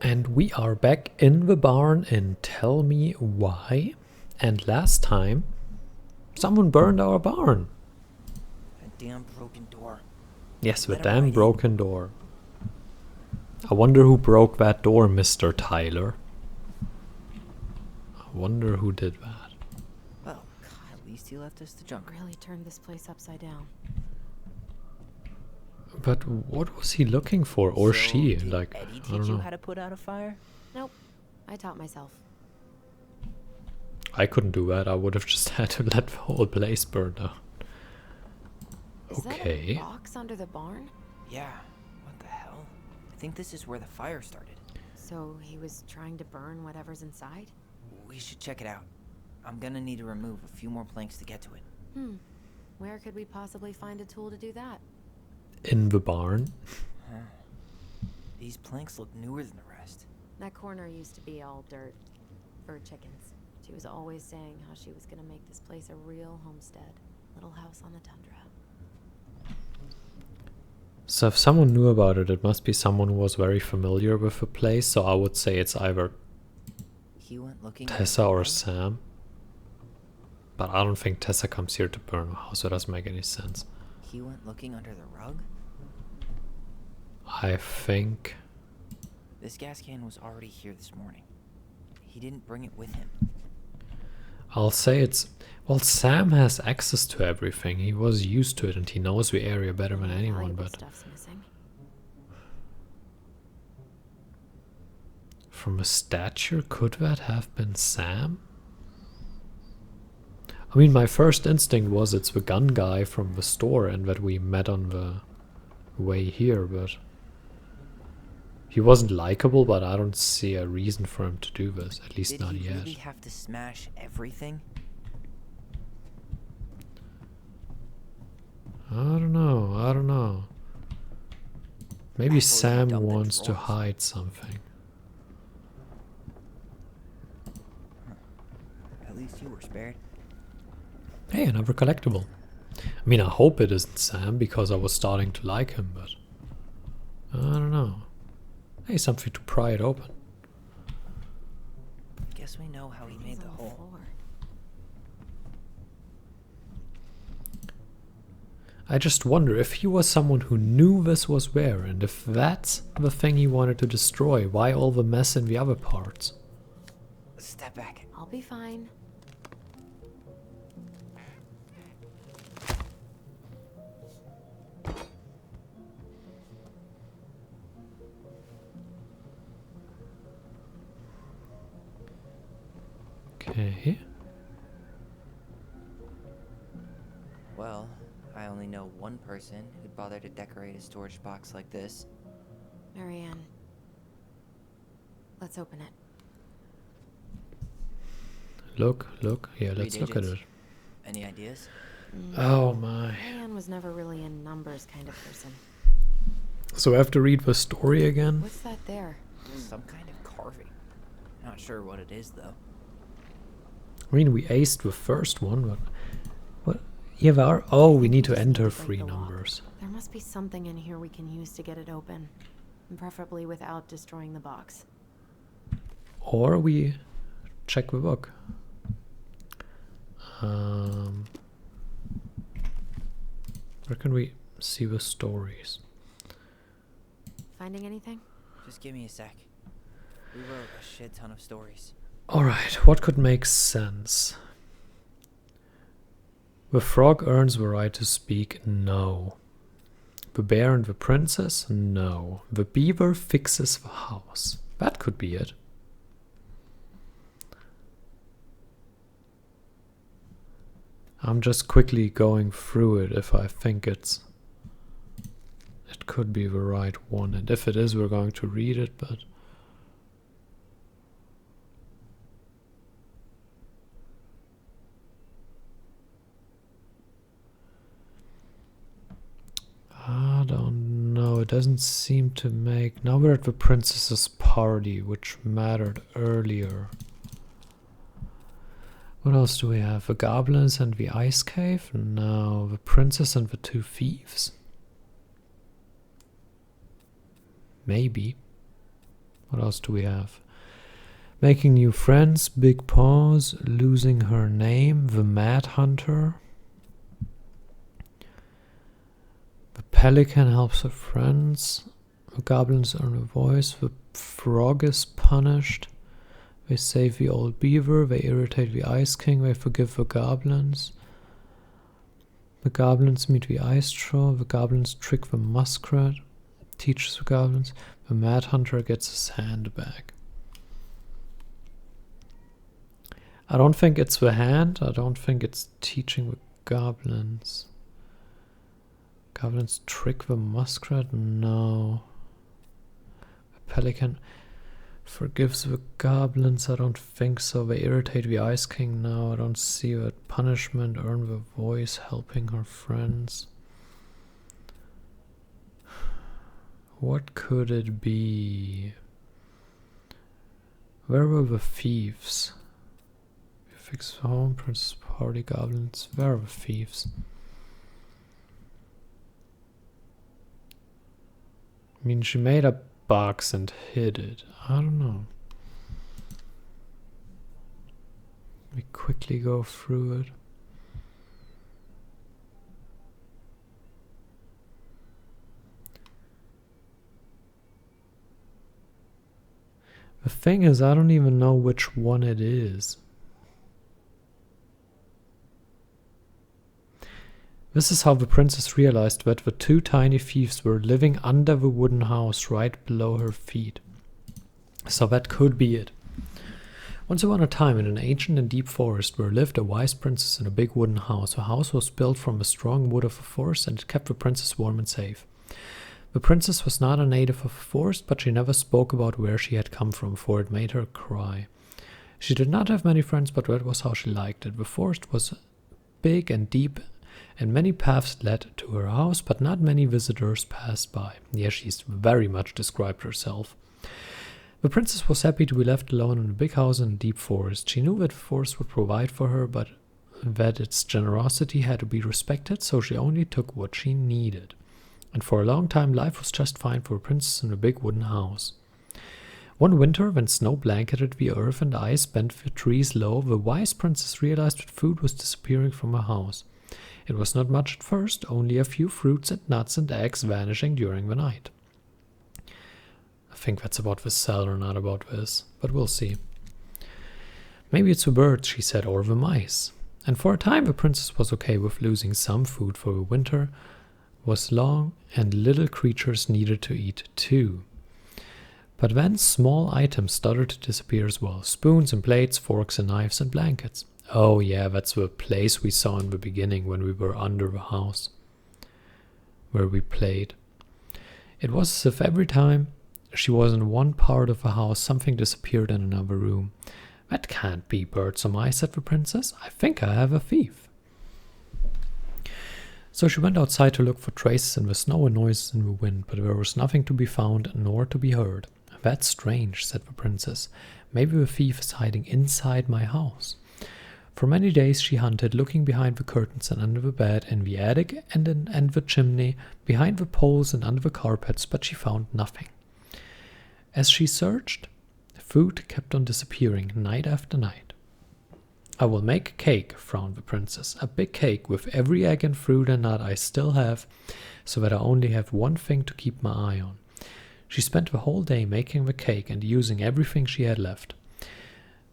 And we are back in the barn in Tell Me Why. And last time, someone burned our barn. That damn broken door. Yes, the Let 'em damn right in. broken door. I wonder who broke that door, Mr. Tyler. I wonder who did that. Well, at least he left us the junk. Really turned this place upside down. But what was he looking for? Or So, she? did Like, Eddie I teach don't you know. how to put out a fire? Nope. I taught myself. I couldn't do that. I would have just had to let the whole place burn down. Is Okay. that a box under the barn? Yeah. What the hell? I think this is where the fire started. So he was trying to burn whatever's inside? We should check it out. I'm gonna need to remove a few more planks to get to it. Where could we possibly find a tool to do that? In the barn? These planks look newer than the rest. That corner used to be all dirt for chickens. She was always saying how she was gonna make this place a real homestead. Little house on the tundra. So if someone knew about it, it must be someone who was very familiar with the place. So I would say it's either He went looking. Tessa under the or rug. Sam. But I don't think Tessa comes here to burn the house, so it doesn't make any sense. He went looking under the rug? I think... This gas can was already here this morning. He didn't bring it with him. I'll say it's... Well, Sam has access to everything. He was used to it and he knows the area better than anyone, Valuable but... stuff's missing. From a stature, could that have been Sam? I mean, my first instinct was it's the gun guy from the store and that we met on the way here, but... He wasn't likable, but I don't see a reason for him to do this, at least Did not he yet. really have to smash everything? I don't know. Maybe I thought he Sam dumped the wants to drawers. hide something. At least you were spared. Hey, another collectible. I mean, I hope it isn't Sam, because I was starting to like him, but... I don't know. Hey, something to pry it open. Guess we know how he made It's the on hole. floor. I just wonder if he was someone who knew this was there, and if that's the thing he wanted to destroy, why all the mess in the other parts? Step back. I'll be fine. Okay. Well, I only know one person who'd bother to decorate a storage box like this. Marianne. Let's open it. Look. Yeah, Three let's look at it. digits. Any ideas? Oh my. Marianne was never really a numbers kind of person. So I have to read the story again? What's that there? Some kind of carving. Not sure what it is though. I mean, we aced the first one, but... What? Yeah, there are... Oh, we need to Just enter break 3 the lock. numbers. There must be something in here we can use to get it open. And preferably without destroying the box. Or we check the book. Where can we see the stories? Finding anything? Just give me a sec. We wrote a shit ton of stories. Alright, what could make sense? The frog earns the right to speak? No. The bear and the princess? No. The beaver fixes the house. That could be it. I'm just quickly going through it if I think it could be the right one. And if it is, we're going to read it, but... I don't know, it doesn't seem to make... Now we're at the princess's party, which mattered earlier. What else do we have? The goblins and the ice cave? No, the princess and the 2 thieves. Maybe. What else do we have? Making new friends, Big Paws, losing her name, the Mad Hunter. The Pelican helps her friends. The goblins earn a voice. The frog is punished. They save the old beaver. They irritate the Ice King. They forgive the goblins. The goblins meet the ice troll. The goblins trick the muskrat. Teaches the goblins. The Mad Hunter gets his hand back. I don't think it's the hand. I don't think it's teaching the goblins. Goblins trick the muskrat? No. The pelican forgives the goblins? I don't think so. They irritate the Ice King? No, I don't see that. Punishment, earn the voice, helping her friends. What could it be? Where were the thieves? Fix the home, Princess Party, goblins. Where are the thieves? I mean, she made a box and hid it. I don't know. We quickly go through it. The thing is, I don't even know which one it is. This is how the princess realized that the two tiny thieves were living under the wooden house right below her feet. So that could be it. Once upon a time, in an ancient and deep forest, there lived a wise princess in a big wooden house. The house was built from the strong wood of the forest, and it kept the princess warm and safe. The princess was not a native of the forest, but she never spoke about where she had come from, for it made her cry. She did not have many friends, but that was how she liked it. The forest was big and deep, and many paths led to her house, but not many visitors passed by. Yes, she's very much described herself. The princess was happy to be left alone in a big house in a deep forest. She knew that the forest would provide for her, but that its generosity had to be respected, so she only took what she needed. And for a long time, life was just fine for a princess in a big wooden house. One winter, when snow blanketed the earth and ice bent the trees low, the wise princess realized that food was disappearing from her house. It was not much at first, only a few fruits and nuts and eggs vanishing during the night. I think that's about the cellar, not about this, but we'll see. Maybe it's the birds, she said, or the mice. And for a time the princess was okay with losing some food, for the winter was long and little creatures needed to eat too. But then small items started to disappear as well. Spoons and plates, forks and knives and blankets. Oh yeah, that's the place we saw in the beginning when we were under the house, where we played. It was as if every time she was in one part of the house, something disappeared in another room. That can't be birds or mice, said the princess. I think I have a thief. So she went outside to look for traces in the snow and noises in the wind, but there was nothing to be found nor to be heard. That's strange, said the princess. Maybe the thief is hiding inside my house. For many days she hunted, looking behind the curtains and under the bed, in the attic and in the chimney, behind the poles and under the carpets, but she found nothing. As she searched, food kept on disappearing night after night. I will make a cake, frowned the princess, a big cake with every egg and fruit and nut I still have, so that I only have one thing to keep my eye on. She spent the whole day making the cake and using everything she had left.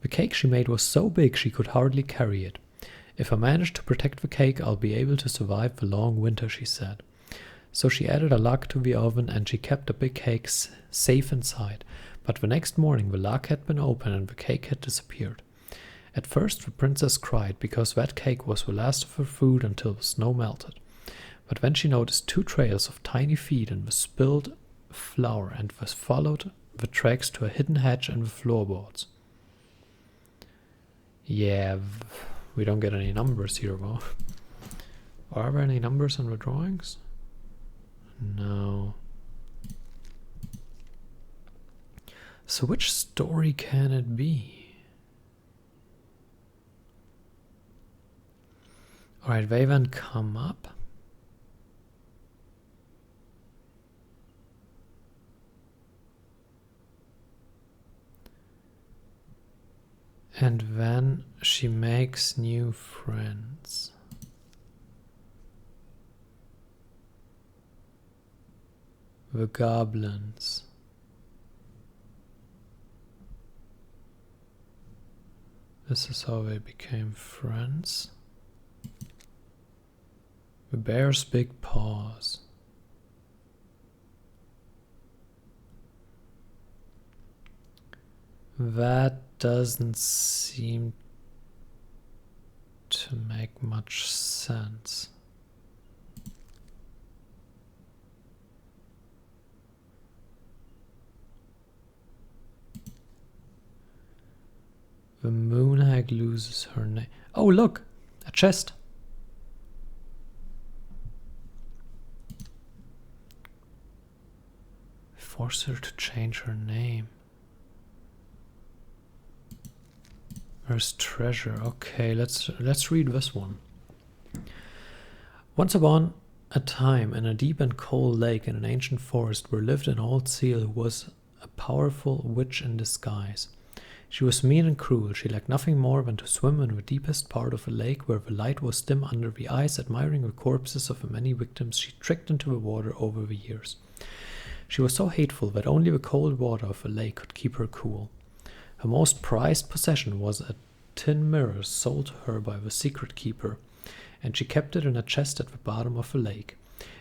The cake she made was so big she could hardly carry it. If I manage to protect the cake, I'll be able to survive the long winter, she said. So she added a log to the oven and she kept the big cake safe inside. But the next morning the log had been opened and the cake had disappeared. At first the princess cried because that cake was the last of her food until the snow melted. But then she noticed 2 trails of tiny feet in the spilled flour and followed the tracks to a hidden hatch in the floorboards. Yeah, we don't get any numbers here, though. Are there any numbers on the drawings? No. So which story can it be? Alright, they then come up. And then she makes new friends. The goblins. This is how they became friends. The bear's big paws. That doesn't seem to make much sense. The moon hag loses her name. Oh, look! A chest! Force her to change her name. There's treasure. Okay, let's read this one. Once upon a time, in a deep and cold lake in an ancient forest, there lived an old seal who was a powerful witch in disguise. She was mean and cruel. She liked nothing more than to swim in the deepest part of the lake, where the light was dim under the ice, admiring the corpses of the many victims she tricked into the water over the years. She was so hateful that only the cold water of the lake could keep her cool. Her most prized possession was a tin mirror sold to her by the secret keeper, and she kept it in a chest at the bottom of the lake.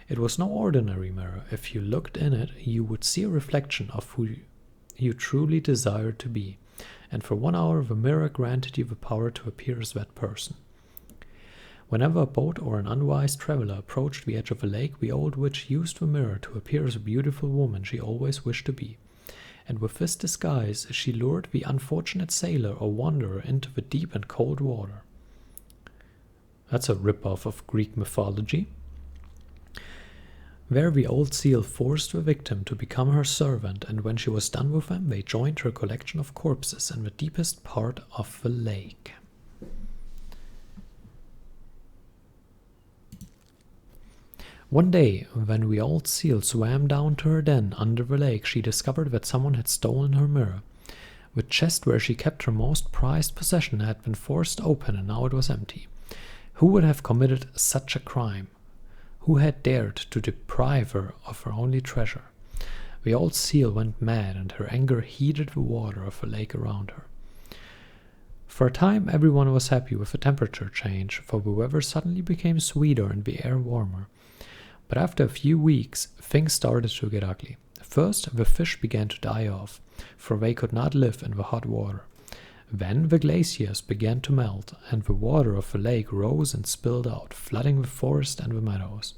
It was no ordinary mirror. If you looked in it, you would see a reflection of who you truly desired to be, and for 1 hour the mirror granted you the power to appear as that person. Whenever a boat or an unwise traveler approached the edge of the lake, the old witch used the mirror to appear as a beautiful woman she always wished to be. And with this disguise, she lured the unfortunate sailor or wanderer into the deep and cold water. That's a rip-off of Greek mythology. There the old seal forced the victim to become her servant, and when she was done with them, they joined her collection of corpses in the deepest part of the lake. One day, when the old seal swam down to her den under the lake, she discovered that someone had stolen her mirror. The chest where she kept her most prized possession had been forced open, and now it was empty. Who would have committed such a crime? Who had dared to deprive her of her only treasure? The old seal went mad, and her anger heated the water of the lake around her. For a time, everyone was happy with the temperature change, for the weather suddenly became sweeter and the air warmer. But after a few weeks, things started to get ugly. First, the fish began to die off, for they could not live in the hot water. Then the glaciers began to melt, and the water of the lake rose and spilled out, flooding the forest and the meadows.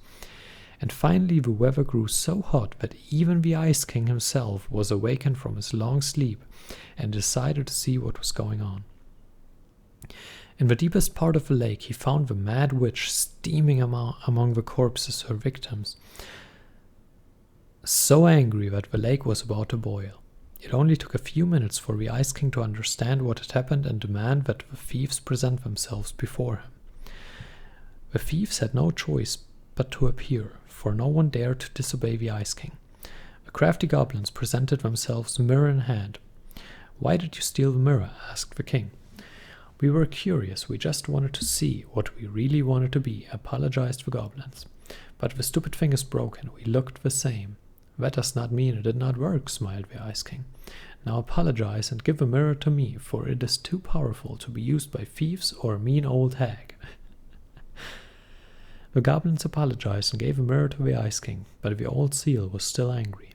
And finally the weather grew so hot that even the Ice King himself was awakened from his long sleep and decided to see what was going on. In the deepest part of the lake, he found the mad witch steaming among the corpses, her victims, so angry that the lake was about to boil. It only took a few minutes for the Ice King to understand what had happened and demand that the thieves present themselves before him. The thieves had no choice but to appear, for no one dared to disobey the Ice King. The crafty goblins presented themselves, mirror in hand. "Why did you steal the mirror?" asked the king. "We were curious. We just wanted to see what we really wanted to be," apologized the goblins. "But the stupid thing is broken. We looked the same." "That does not mean it did not work," smiled the Ice King. "Now apologize and give the mirror to me, for it is too powerful to be used by thieves or a mean old hag." The goblins apologized and gave the mirror to the Ice King, but the old seal was still angry.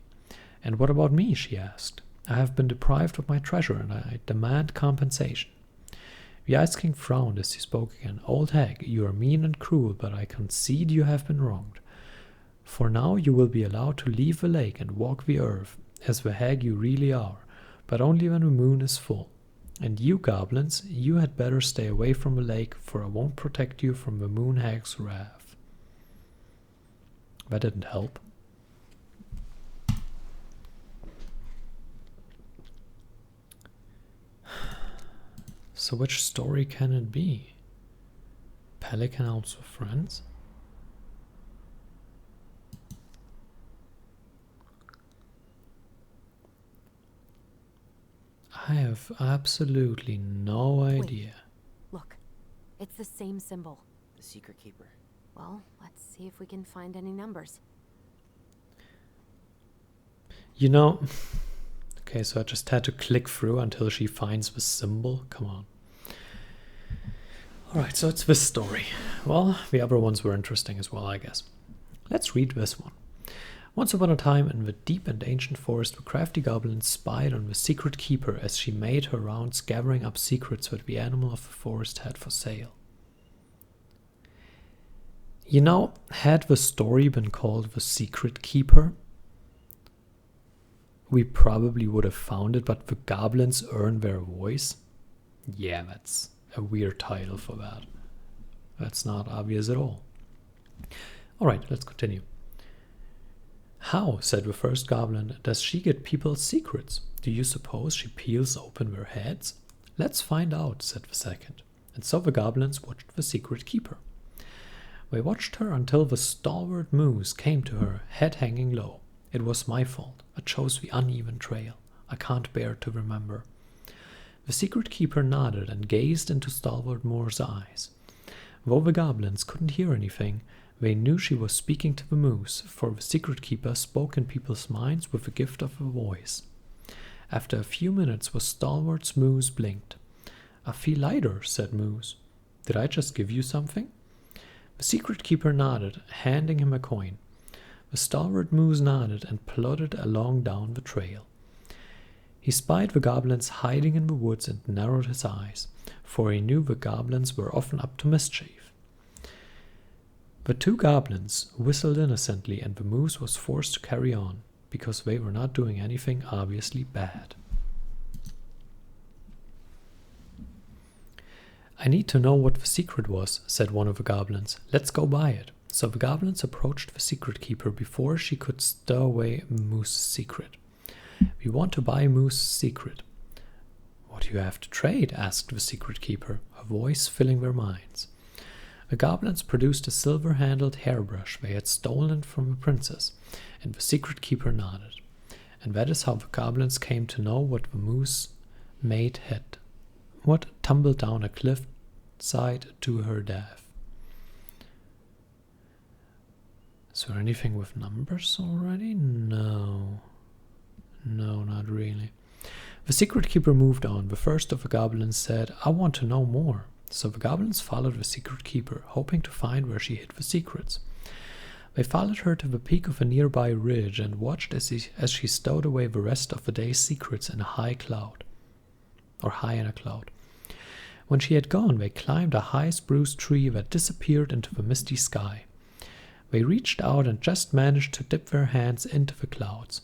"And what about me?" she asked. "I have been deprived of my treasure, and I demand compensation." The Ice King frowned as he spoke again. "Old hag, you are mean and cruel, but I concede you have been wronged. For now you will be allowed to leave the lake and walk the earth, as the hag you really are, but only when the moon is full. And you, goblins, you had better stay away from the lake, for I won't protect you from the moon hag's wrath." That didn't help. So which story can it be? Pelican helps with friends? I have absolutely no idea. Look, it's the same symbol. The Secret Keeper. Well, let's see if we can find any numbers. You know, okay, so I just had to click through until she finds the symbol. Come on. Alright, so it's this story. Well, the other ones were interesting as well, I guess. Let's read this one. Once upon a time, in the deep and ancient forest, the crafty goblin spied on the secret keeper as she made her rounds gathering up secrets that the animal of the forest had for sale. You know, had the story been called The Secret Keeper, we probably would have found it, but the goblins earn their voice? Yeah, that's a weird title for that. That's not obvious at all. Alright, let's continue. How, said the first goblin, does she get people's secrets? Do you suppose she peels open their heads? Let's find out, said the second. And so the goblins watched the secret keeper. They watched her until the stalwart moose came to her, head hanging low. It was my fault. I chose the uneven trail. I can't bear to remember. The secret keeper nodded and gazed into stalwart Moore's eyes. Though the goblins couldn't hear anything, they knew she was speaking to the moose, for the secret keeper spoke in people's minds with the gift of a voice. After a few minutes, the stalwart's moose blinked. I feel lighter, said Moose. Did I just give you something? The secret keeper nodded, handing him a coin. The stalwart moose nodded and plodded along down the trail. He spied the goblins hiding in the woods and narrowed his eyes, for he knew the goblins were often up to mischief. The two goblins whistled innocently, and the moose was forced to carry on, because they were not doing anything obviously bad. I need to know what the secret was, said one of the goblins. Let's go buy it. So the goblins approached the secret keeper before she could stow away Moose's secret. We want to buy Moose's secret. What do you have to trade? Asked the secret keeper, her voice filling their minds. The goblins produced a silver-handled hairbrush they had stolen from the princess, and the secret keeper nodded. And that is how the goblins came to know what the moose maid had tumbled down a cliff side to her death. Is there anything with numbers already? No, not really. The secret keeper moved on. The first of the goblins said, I want to know more. So the goblins followed the secret keeper, hoping to find where she hid the secrets. They followed her to the peak of a nearby ridge and watched as she stowed away the rest of the day's secrets in a high in a cloud. When she had gone, they climbed a high spruce tree that disappeared into the misty sky. They reached out and just managed to dip their hands into the clouds.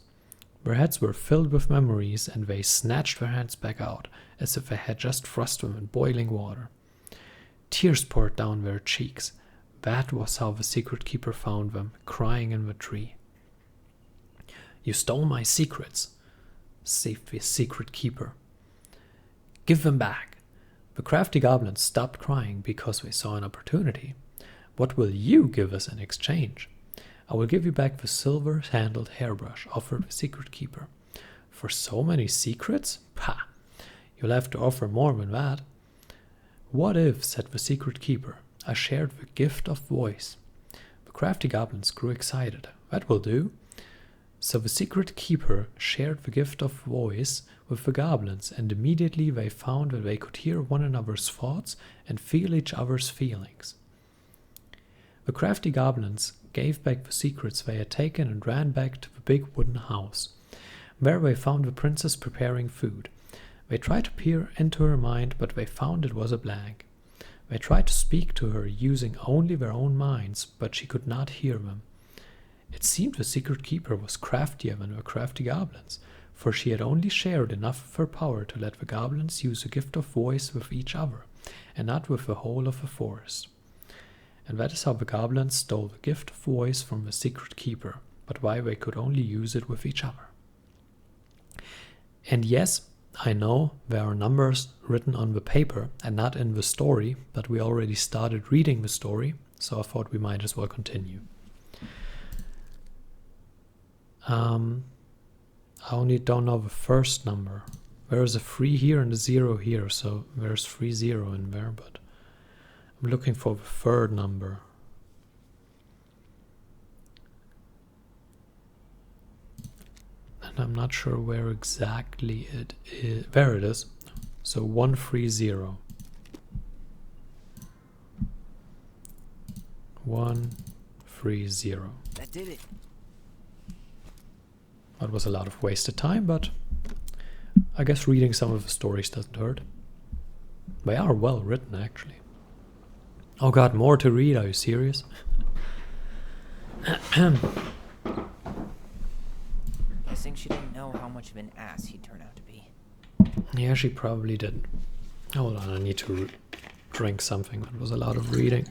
Their heads were filled with memories, and they snatched their hands back out, as if they had just thrust them in boiling water. Tears poured down their cheeks. That was how the secret keeper found them, crying in the tree. You stole my secrets, said the secret keeper. Give them back. The crafty goblins stopped crying because they saw an opportunity. What will you give us in exchange? I will give you back the silver-handled hairbrush, offered the secret keeper. For so many secrets? Pah! You'll have to offer more than that. What if, said the secret keeper, I shared the gift of voice? The crafty goblins grew excited. That will do. So the secret keeper shared the gift of voice with the goblins, and immediately they found that they could hear one another's thoughts and feel each other's feelings. The crafty goblins gave back the secrets they had taken and ran back to the big wooden house. There they found the princess preparing food. They tried to peer into her mind, but they found it was a blank. They tried to speak to her using only their own minds, but she could not hear them. It seemed the secret keeper was craftier than the crafty goblins, for she had only shared enough of her power to let the goblins use a gift of voice with each other, and not with the whole of the forest. And that is how the goblins stole the gift of voice from the secret keeper, but why they could only use it with each other. And yes, I know there are numbers written on the paper and not in the story, but we already started reading the story, so I thought we might as well continue. I only don't know the first number. There's a 3 here and a 0 here, so there's 3 0 in there, but I'm looking for the third number. And I'm not sure where exactly it is. There it is. So 130. 130. That did it. That was a lot of wasted time, but I guess reading some of the stories doesn't hurt. They are well written, actually. Oh god, more to read, are you serious? Guessing she didn't know how much of an ass he'd turn out to be. Yeah, she probably didn't. Hold on, I need to drink something. That was a lot of reading.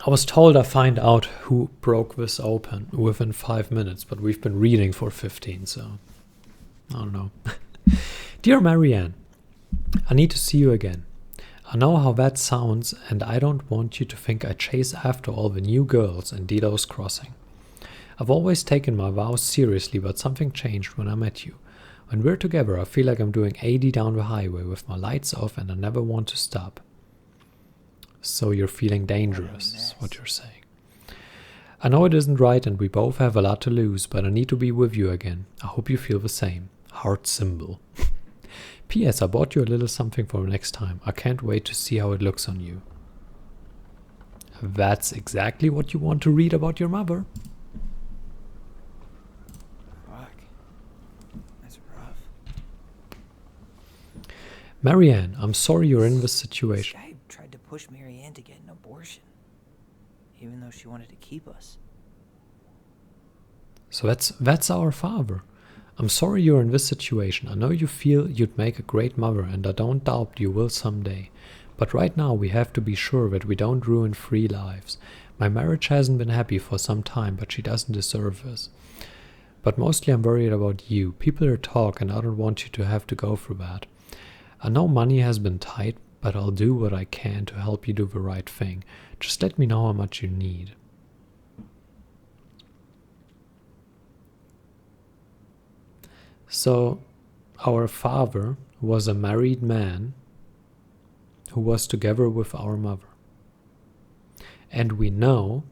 I was told I find out who broke this open within 5 minutes, but we've been reading for 15, so I don't know. Dear Marianne, I need to see you again. I know how that sounds, and I don't want you to think I chase after all the new girls in Dido's Crossing. I've always taken my vows seriously, but something changed when I met you. When we're together, I feel like I'm doing 80 down the highway with my lights off, and I never want to stop. So you're feeling dangerous, is what you're saying. I know it isn't right and we both have a lot to lose, but I need to be with you again. I hope you feel the same. Heart symbol. P.S. I bought you a little something for next time. I can't wait to see how it looks on you. That's exactly what you want to read about your mother. Fuck. That's rough. Marianne, I'm sorry you're in this situation. This guy tried to push Marianne to get an abortion, even though she wanted to keep us. So that's our father. I'm sorry you're in this situation. I know you feel you'd make a great mother, and I don't doubt you will someday. But right now we have to be sure that we don't ruin 3 lives. My marriage hasn't been happy for some time, but she doesn't deserve this. But mostly I'm worried about you. People are talk, and I don't want you to have to go through that. I know money has been tight, but I'll do what I can to help you do the right thing. Just let me know how much you need. So, our father was a married man who was together with our mother. And we know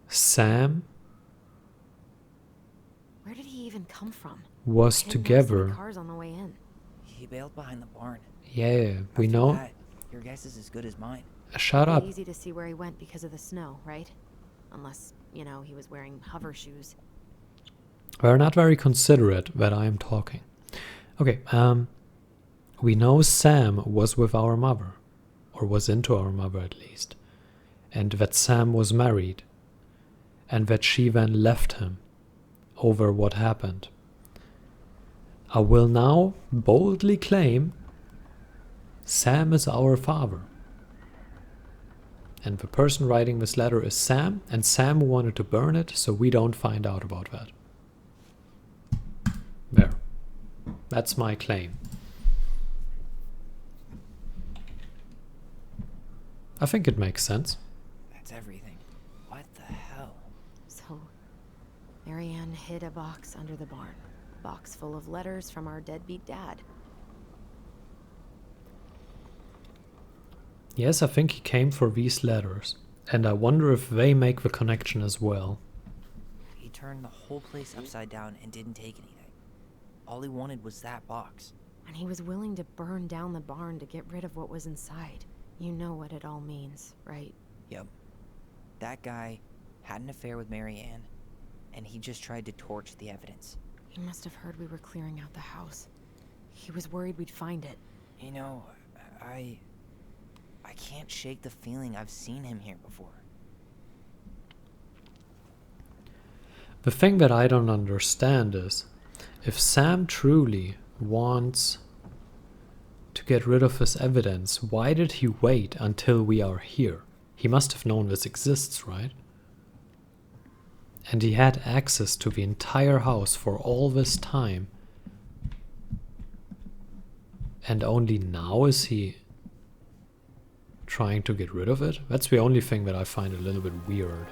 Sam Where did he even come from? was I didn't notice any together. cars on the way in. He bailed behind the barn. Yeah, we After know. that, your guess is as good as mine. Shut up. Easy to see where he went because of the snow, right? Unless, you know, he was wearing hover shoes. We're not very considerate that I am talking. Okay, we know Sam was with our mother, or was into our mother at least, and that Sam was married, and that she then left him over what happened. I will now boldly claim Sam is our father. And the person writing this letter is Sam, and Sam wanted to burn it so we don't find out about that. There. That's my claim. I think it makes sense. That's everything. What the hell? So, Marianne hid a box under the barn. A box full of letters from our deadbeat dad. Yes, I think he came for these letters. And I wonder if they make the connection as well. He turned the whole place upside down and didn't take anything. All he wanted was that box. And he was willing to burn down the barn to get rid of what was inside. You know what it all means, right? Yep. That guy had an affair with Marianne, and he just tried to torch the evidence. He must have heard we were clearing out the house. He was worried we'd find it. You know, I can't shake the feeling I've seen him here before. The thing that I don't understand is, if Sam truly wants to get rid of his evidence, why did he wait until we are here? He must have known this exists, right? And he had access to the entire house for all this time. And only now is he trying to get rid of it? That's the only thing that I find a little bit weird.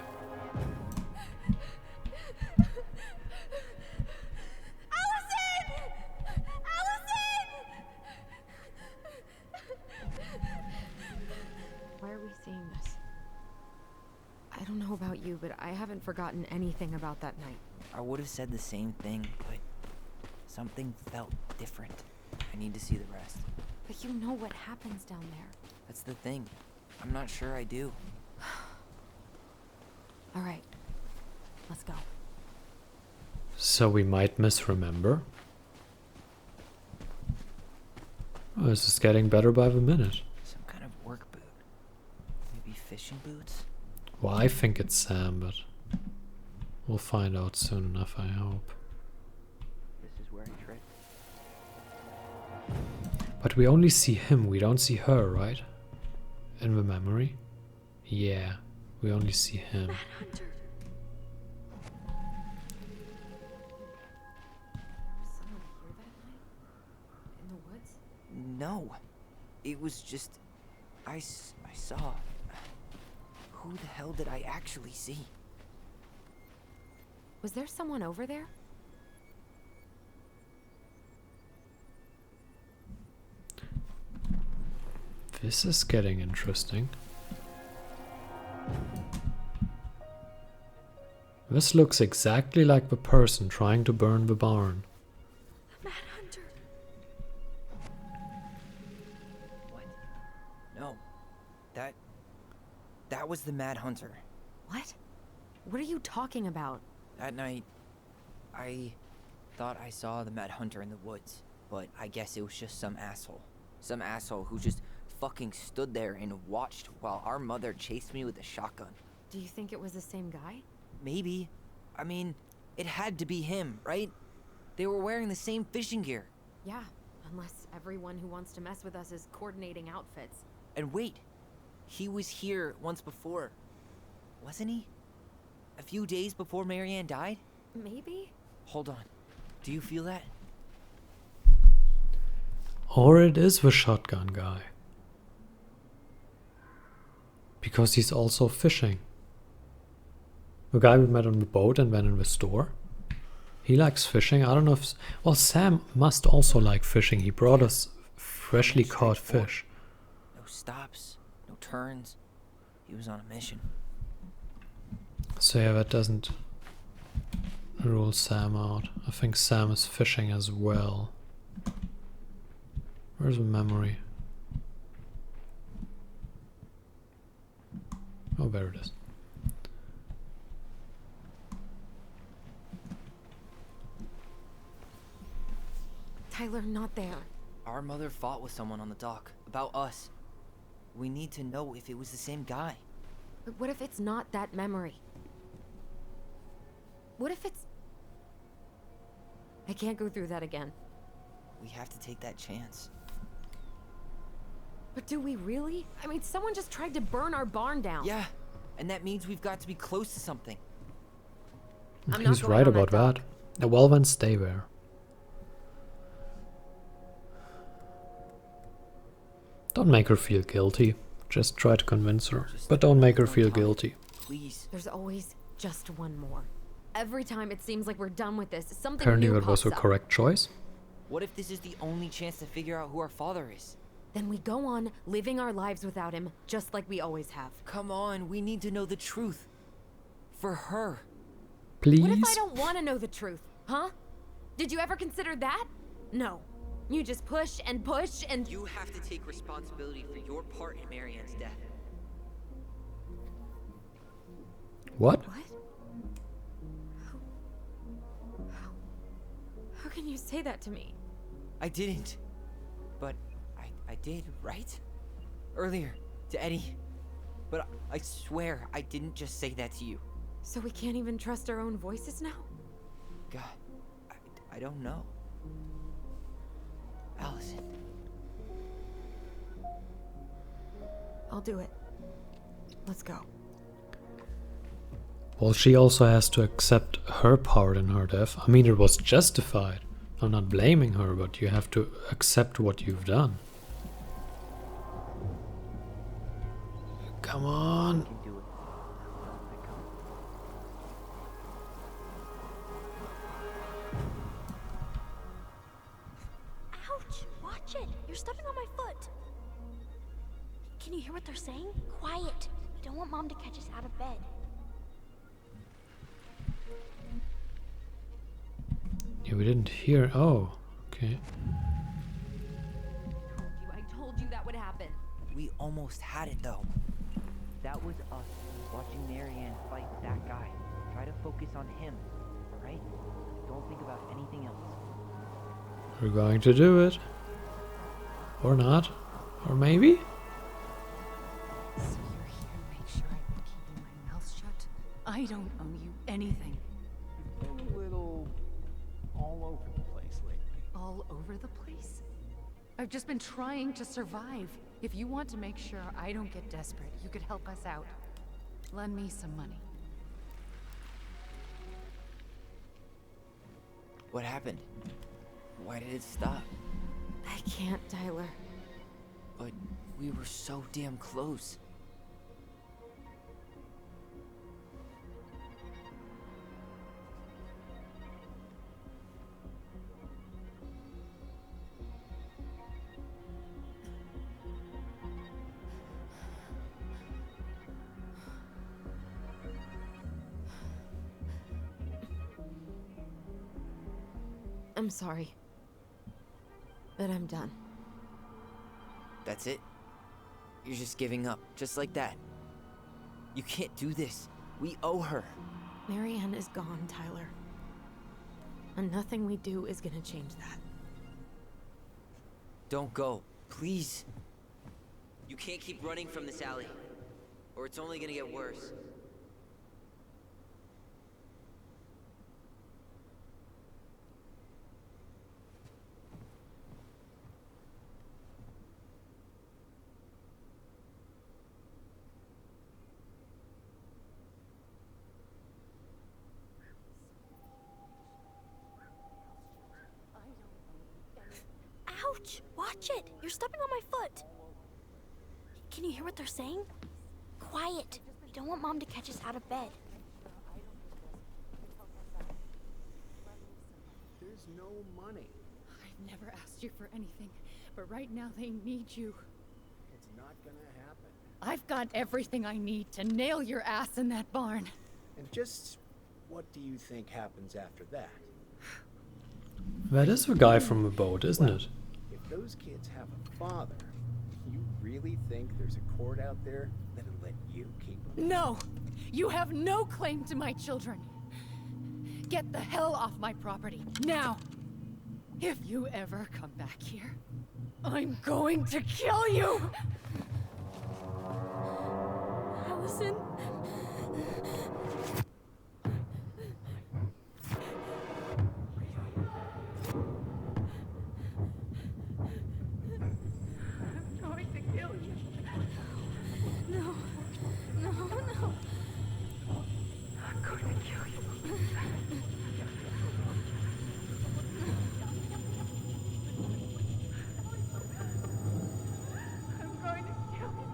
Why are we seeing this? I don't know about you, but I haven't forgotten anything about that night. I would have said the same thing, but something felt different. I need to see the rest. But you know what happens down there. That's the thing. I'm not sure I do. All right, let's go. So we might misremember. Oh, this is getting better by the minute. Some kind of work boot. Maybe fishing boots? Well, I think it's Sam, but we'll find out soon enough, I hope. This is where he tripped. But we only see him, we don't see her, right? In the memory? Yeah, we only see him. Hunter. Someone here that night? In the woods? No. It was just... I saw... Who the hell did I actually see? Was there someone over there? This is getting interesting. This looks exactly like the person trying to burn the barn. The Mad Hunter. What? No. That was the Mad Hunter. What? What are you talking about? That night, I thought I saw the Mad Hunter in the woods, but I guess it was just some asshole. Some asshole who just fucking stood there and watched while our mother chased me with a shotgun. Do you think it was the same guy? Maybe. I mean, it had to be him, right? They were wearing the same fishing gear. Yeah, unless everyone who wants to mess with us is coordinating outfits. And wait, he was here once before, wasn't he? A few days before Marianne died? Maybe? Hold on. Do you feel that? Or it is the shotgun guy. Because he's also fishing. The guy we met on the boat and then in the store. He likes fishing. I don't know if... Well, Sam must also like fishing. He brought us freshly caught fish. No stops, no turns. He was on a mission. So yeah, that doesn't rule Sam out. I think Sam is fishing as well. Where's the memory? Oh, there it is. Tyler, not there. Our mother fought with someone on the dock about us. We need to know if it was the same guy. But what if it's not that memory? What if it's... I can't go through that again. We have to take that chance. But do we really? I mean, someone just tried to burn our barn down. Yeah, and that means we've got to be close to something. I'm not He's going right on that about that. dock. Well, then stay there. Don't make her feel guilty. Just try to convince her. But don't make her feel guilty. Please. There's always just one more. Every time it seems like we're done with this, something Apparently new that was pops her up. correct choice. What if this is the only chance to figure out who our father is? Then we go on living our lives without him, just like we always have. Come on, we need to know the truth. For her. Please? What if I don't want to know the truth, huh? Did you ever consider that? No. You just push and push and... You have to take responsibility for your part in Marianne's death. What? What? How can you say that to me? I didn't. But I did, right? Earlier, to Eddie. But I swear I didn't just say that to you. So we can't even trust our own voices now? God, I don't know. Allison. I'll do it. Let's go. Well, she also has to accept her part in her death. I mean, it was justified. I'm not blaming her, but you have to accept what you've done. Come on. Can do it. I come. Ouch! Watch it! You're stepping on my foot! Can you hear what they're saying? Quiet! We don't want Mom to catch us out of bed. Yeah, we didn't hear. Oh, okay. I told you that would happen. We almost had it though. That was us watching Marianne fight that guy. Try to focus on him, alright? Don't think about anything else. We're going to do it. Or not. Or maybe? So you're here to make sure I've been keeping my mouth shut? I don't owe you anything. You've been a little all over the place lately. All over the place? I've just been trying to survive. If you want to make sure I don't get desperate, you could help us out. Lend me some money. What happened? Why did it stop? I can't, Tyler. But we were so damn close. I'm sorry. But I'm done. That's it? You're just giving up, just like that. You can't do this. We owe her. Marianne is gone, Tyler. And nothing we do is gonna change that. Don't go, please. You can't keep running from this alley, or it's only gonna get worse. Ouch! Watch it! You're stepping on my foot! Can you hear what they're saying? Quiet! We don't want Mom to catch us out of bed. There's no money. I've never asked you for anything, but right now they need you. It's not gonna happen. I've got everything I need to nail your ass in that barn. And just what do you think happens after that? That is the guy from the boat, isn't it? If those kids have a father, you really think there's a court out there that'll let you keep them? No! You have no claim to my children. Get the hell off my property, now! If you ever come back here, I'm going to kill you! Allison? I'm going to kill you. No. No, no. I'm going to kill you. I'm going to kill you.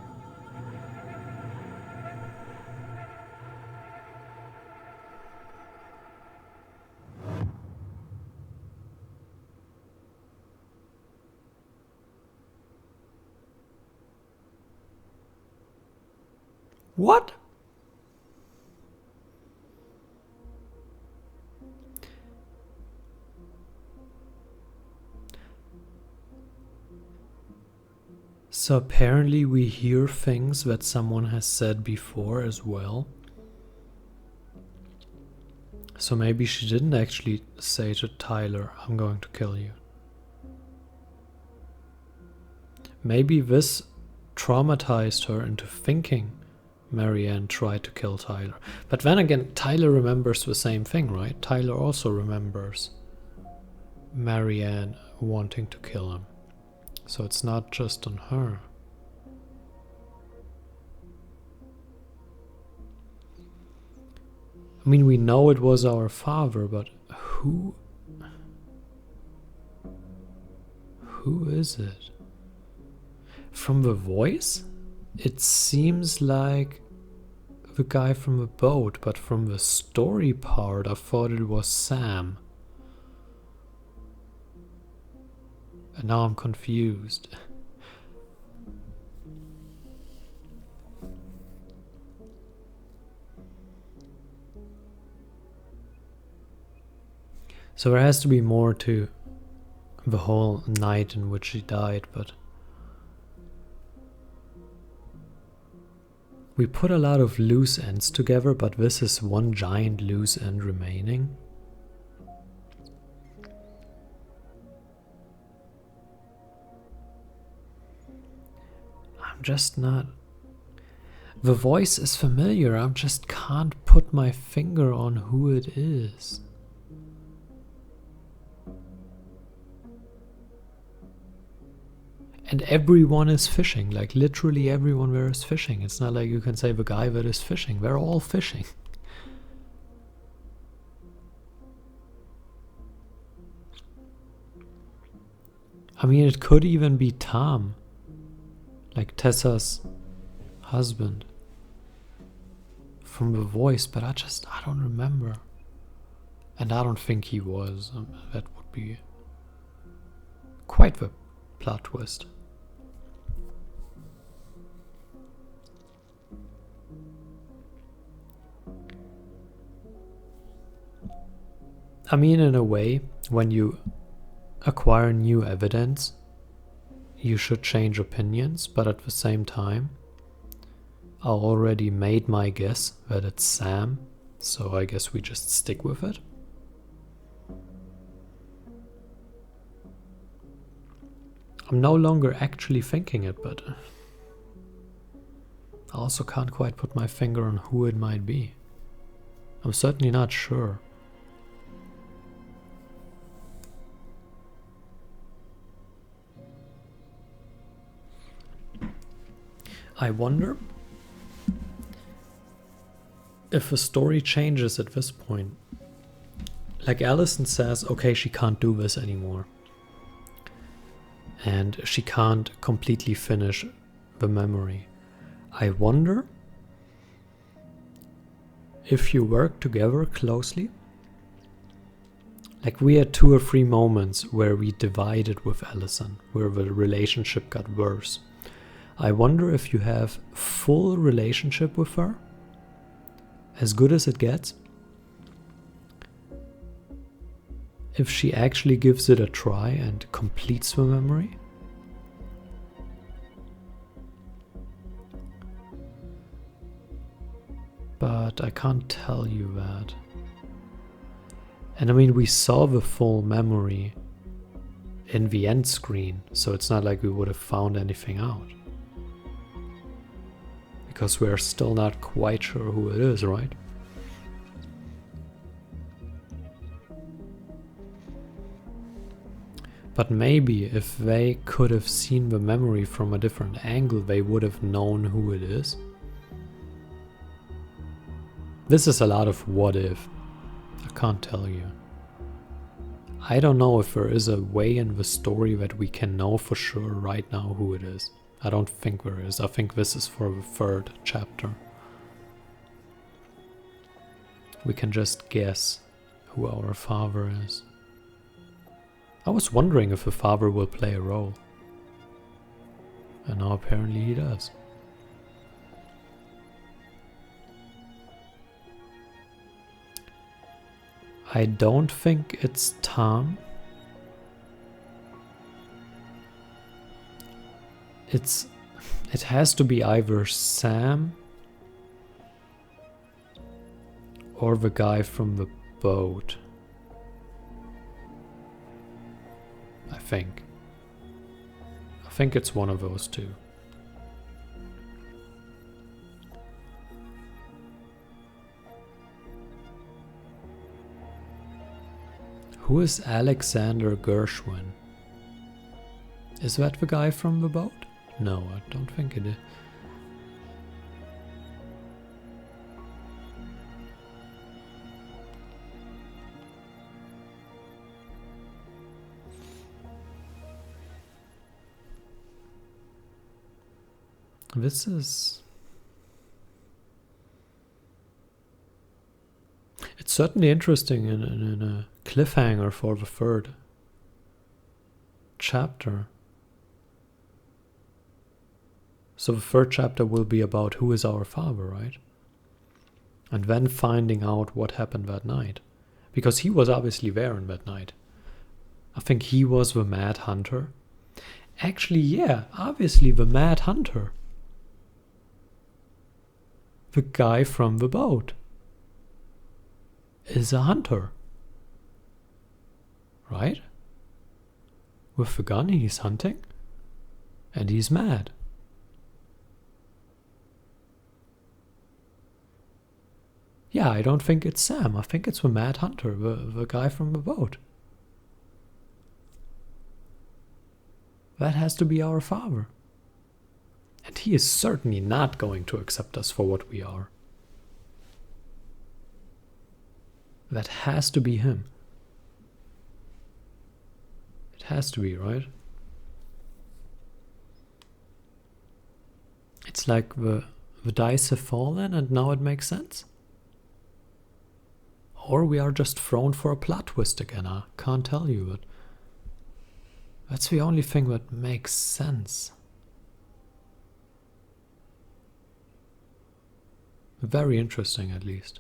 What? So apparently we hear things that someone has said before as well. So maybe she didn't actually say to Tyler, I'm going to kill you. Maybe this traumatized her into thinking Marianne tried to kill Tyler. But then again, Tyler remembers the same thing, right? Tyler also remembers Marianne wanting to kill him. So it's not just on her. I mean, we know it was our father, but who? Who is it? From the voice, it seems like the guy from the boat, but from the story part, I thought it was Sam. And now I'm confused. So there has to be more to the whole night in which she died, but we put a lot of loose ends together, but this is one giant loose end remaining. I'm just not... The voice is familiar, I just can't put my finger on who it is. And everyone is fishing, like literally everyone there is fishing. It's not like you can say the guy that is fishing, they're all fishing. I mean, it could even be Tom, like Tessa's husband, from the voice, but I don't remember. And I don't think he was. That would be quite the plot twist. I mean, in a way, when you acquire new evidence, you should change opinions, but at the same time, I already made my guess that it's Sam, so I guess we just stick with it. I'm no longer actually thinking it, but I also can't quite put my finger on who it might be. I'm certainly not sure. I wonder if the story changes at this point. Like Allison says, okay, she can't do this anymore. And she can't completely finish the memory. I wonder if you work together closely. Like we had 2 or 3 moments where we divided with Allison, where the relationship got worse. I wonder if you have full relationship with her, as good as it gets, if she actually gives it a try and completes the memory. But I can't tell you that. And I mean, we saw the full memory in the end screen, so it's not like we would have found anything out. Because we're still not quite sure who it is, right? But maybe if they could have seen the memory from a different angle, they would have known who it is. This is a lot of what if. I can't tell you. I don't know if there is a way in the story that we can know for sure right now who it is. I don't think there is. I think this is for the 3rd chapter. We can just guess who our father is. I was wondering if the father will play a role. And now apparently he does. I don't think it's Tom. It has to be either Sam or the guy from the boat. I think it's one of those 2. Who is Alexander Gershwin? Is that the guy from the boat? No, I don't think it is. This is... It's certainly interesting in a cliffhanger for the third chapter. So the third chapter will be about who is our father, right? And then finding out what happened that night. Because he was obviously there on that night. I think he was the Mad Hunter. Actually, yeah, obviously the Mad Hunter. The guy from the boat is a hunter. Right? With the gun he's hunting. And he's mad. Yeah, I don't think it's Sam. I think it's the Mad Hunter, the guy from the boat. That has to be our father. And he is certainly not going to accept us for what we are. That has to be him. It has to be, right? It's like the dice have fallen and now it makes sense. Or we are just thrown for a plot twist again. I can't tell you, but that's the only thing that makes sense. Very interesting, at least.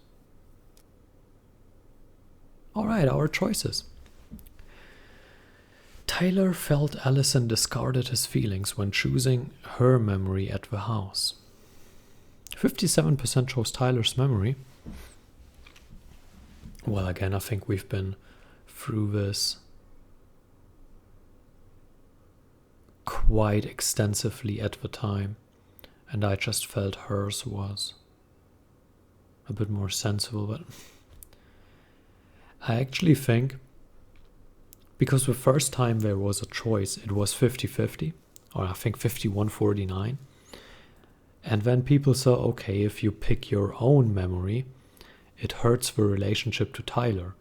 Alright, our choices. Tyler felt Allison discarded his feelings when choosing her memory at the house. 57% chose Tyler's memory. Well, again, I think we've been through this quite extensively at the time, and I just felt hers was a bit more sensible, but I actually think, because the first time there was a choice, it was 50-50, or I think 51-49, and then people saw, okay, if you pick your own memory, it hurts the relationship to Tyler,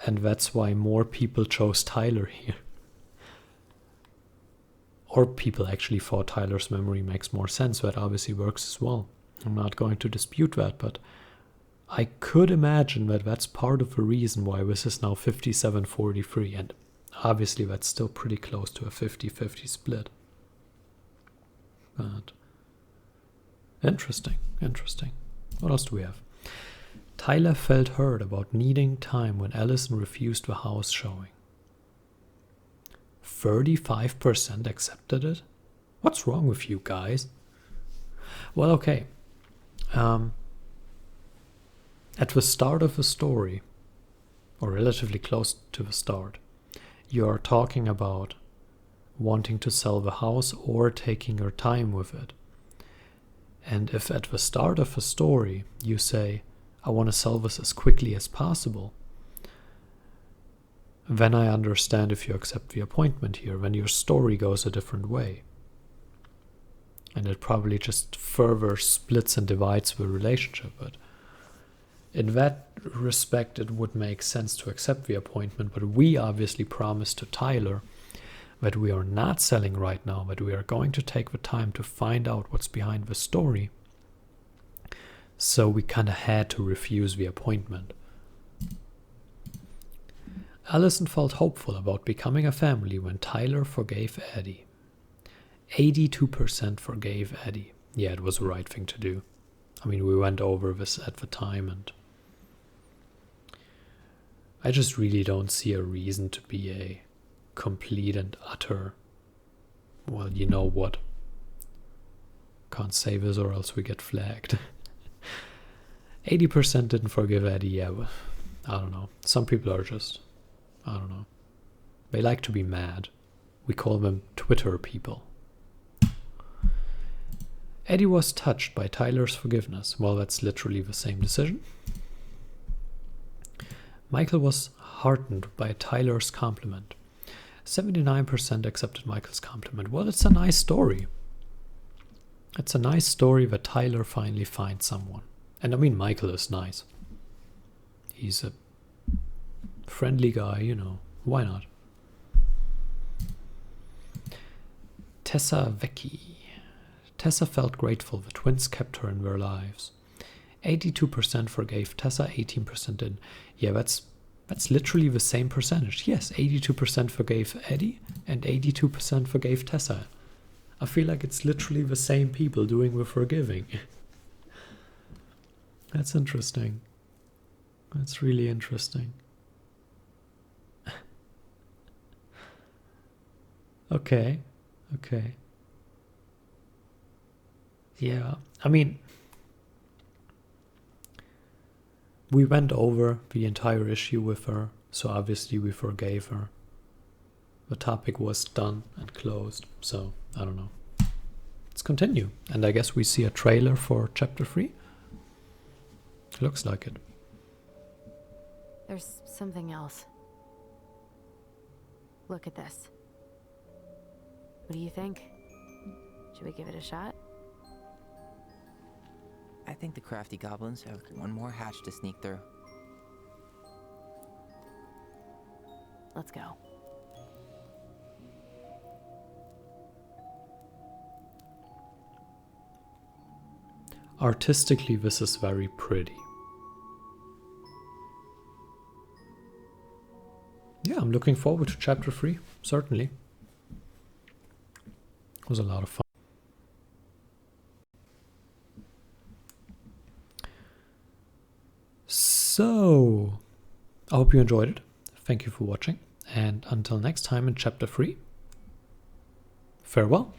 and that's why more people chose Tyler here. Or people actually thought Tyler's memory makes more sense. That obviously works as well. I'm not going to dispute that, but I could imagine that that's part of the reason why this is now 57-43, and obviously that's still pretty close to a 50-50 split. But interesting. What else do we have? Tyler felt hurt about needing time when Allison refused the house showing. 35% accepted it? What's wrong with you guys? Well, okay. At the start of the story, or relatively close to the start, you are talking about wanting to sell the house or taking your time with it. And if at the start of the story you say, I want to sell this as quickly as possible, then I understand if you accept the appointment here, when your story goes a different way. And it probably just further splits and divides the relationship. But in that respect, it would make sense to accept the appointment. But we obviously promised to Tyler that we are not selling right now, but we are going to take the time to find out what's behind the story. So we kind of had to refuse the appointment. Allison felt hopeful about becoming a family when Tyler forgave Eddie. 82% forgave Eddie. Yeah, it was the right thing to do. I mean, we went over this at the time, and I just really don't see a reason to be a complete and utter, well, you know what. Can't say this or else we get flagged. 80% didn't forgive Eddie. Yeah, well, I don't know. Some people are just, I don't know. They like to be mad. We call them Twitter people. Eddie was touched by Tyler's forgiveness. Well, that's literally the same decision. Michael was heartened by Tyler's compliment. 79% accepted Michael's compliment. Well, it's a nice story. It's a nice story that Tyler finally finds someone. And I mean, Michael is nice. He's a friendly guy, you know. Why not? Tessa felt grateful the twins kept her in their lives. 82% forgave Tessa, 18% didn't. Yeah, that's literally the same percentage. Yes, 82% forgave Eddie and 82% forgave Tessa. I feel like it's literally the same people doing the forgiving. That's interesting. That's really interesting. Okay. Yeah, I mean, we went over the entire issue with her, so obviously we forgave her. The topic was done and closed, so I don't know. Let's continue. And I guess we see a trailer for chapter 3. Looks like it. There's something else. Look at this. What do you think? Should we give it a shot? I think the crafty goblins have one more hatch to sneak through. Let's go. Artistically, this is very pretty. Yeah, I'm looking forward to chapter 3, certainly. It was a lot of fun. So, I hope you enjoyed it. Thank you for watching. And until next time in chapter 3, farewell.